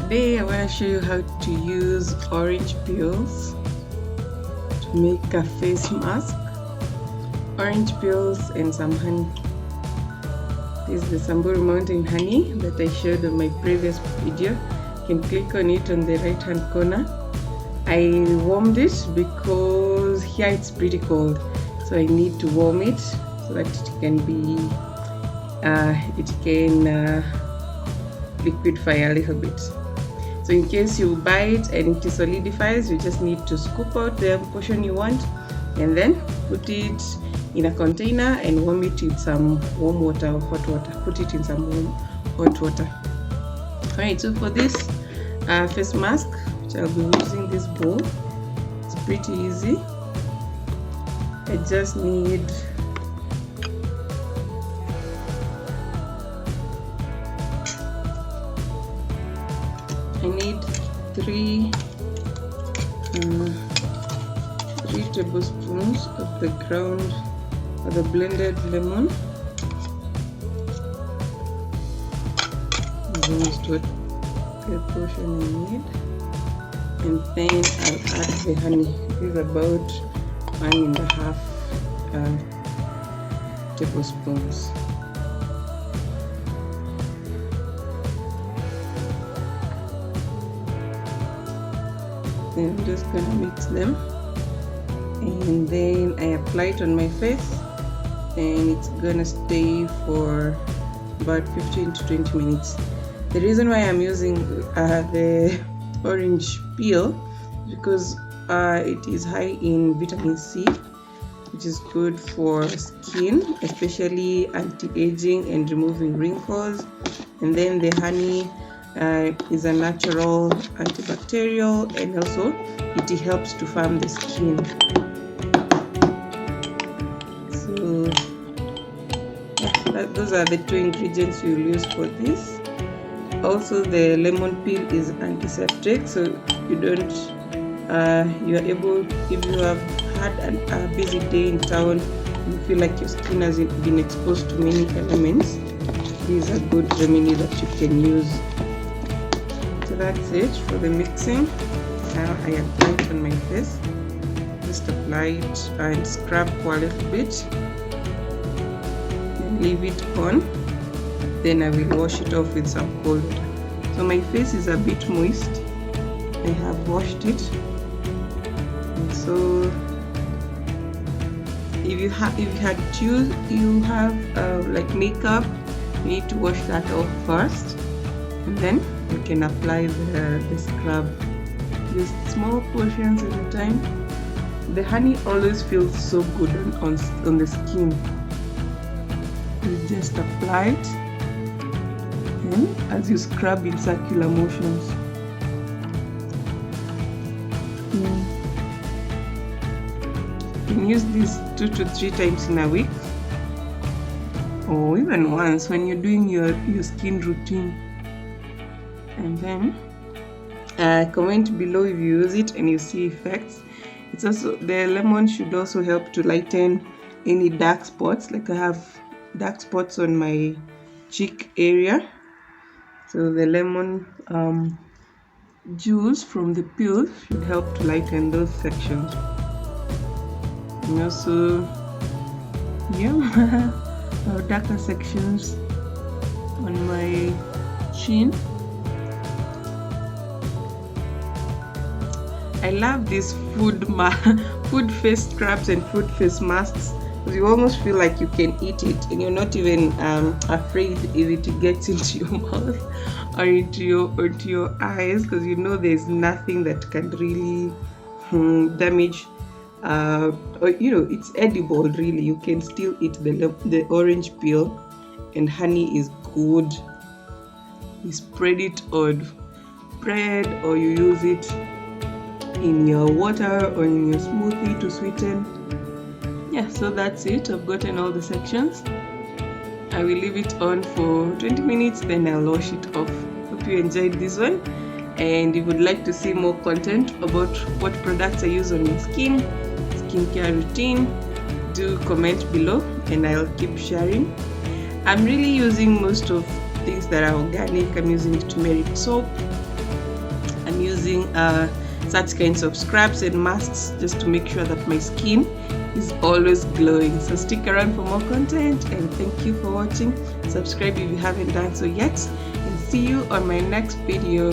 Today I want to show you how to use orange peels to make a face mask. Orange peels and some honey. This is the Samburu Mountain honey that I showed on my previous video. You can click on it on the right hand corner. I warmed it because here it's pretty cold, so I need to warm it so that it can liquidify a little bit. So in case you buy it and it solidifies, you just need to scoop out the portion you want and then put it in a container and warm it with some warm water or hot water. Put it in some warm hot water. Alright, so for this face mask, which I'll be using this bowl, it's pretty easy. I just need three tablespoons of the ground or the blended lemon. This is what the portion I need, and then I'll add the honey. This is about 1.5 tablespoons. I'm just gonna mix them, and then I apply it on my face, and it's gonna stay for about 15 to 20 minutes. The reason why I'm using the orange peel is because it is high in vitamin C, which is good for skin, especially anti-aging and removing wrinkles. And then the honey is a natural antibacterial, and also it helps to firm the skin. So those are the two ingredients you'll use for this. Also, the lemon peel is antiseptic, so you are able, if you have had a busy day in town, you feel like your skin has been exposed to many elements, this is a good remedy that you can use. So that's it for the mixing. Now I apply it on my face. Just apply it and scrub for a little bit, then leave it on. Then I will wash it off with some cold water. So my face is a bit moist. I have washed it. And so if you have like makeup, you need to wash that off first, and then you can apply the scrub. Just small portions at a time. The honey always feels so good on the skin. You just apply it, and as you scrub in circular motions. You can use this 2 to 3 times in a week, or even once when you're doing your skin routine. And then comment below if you use it and you see effects. It's also, the lemon should also help to lighten any dark spots. Like I have dark spots on my cheek area, so the lemon juice from the peel should help to lighten those sections. And also, our darker sections on my chin. I love these food face scrubs and food face masks, because you almost feel like you can eat it and you're not even afraid if it gets into your mouth or into your eyes, because you know there's nothing that can really damage or it's edible. Really, you can still eat the orange peel, and honey is good. You spread it on bread, or you use it in your water or in your smoothie to sweeten. So that's it. I've gotten all the sections. I will leave it on for 20 minutes, then I'll wash it off. Hope you enjoyed this one, and if you would like to see more content about what products I use on my skincare routine, do comment below and I'll keep sharing. I'm really using most of things that are organic. I'm using turmeric soap, I'm using such kinds of scrubs and masks just to make sure that my skin is always glowing. So stick around for more content, and thank you for watching. Subscribe if you haven't done so yet, and see you on my next video.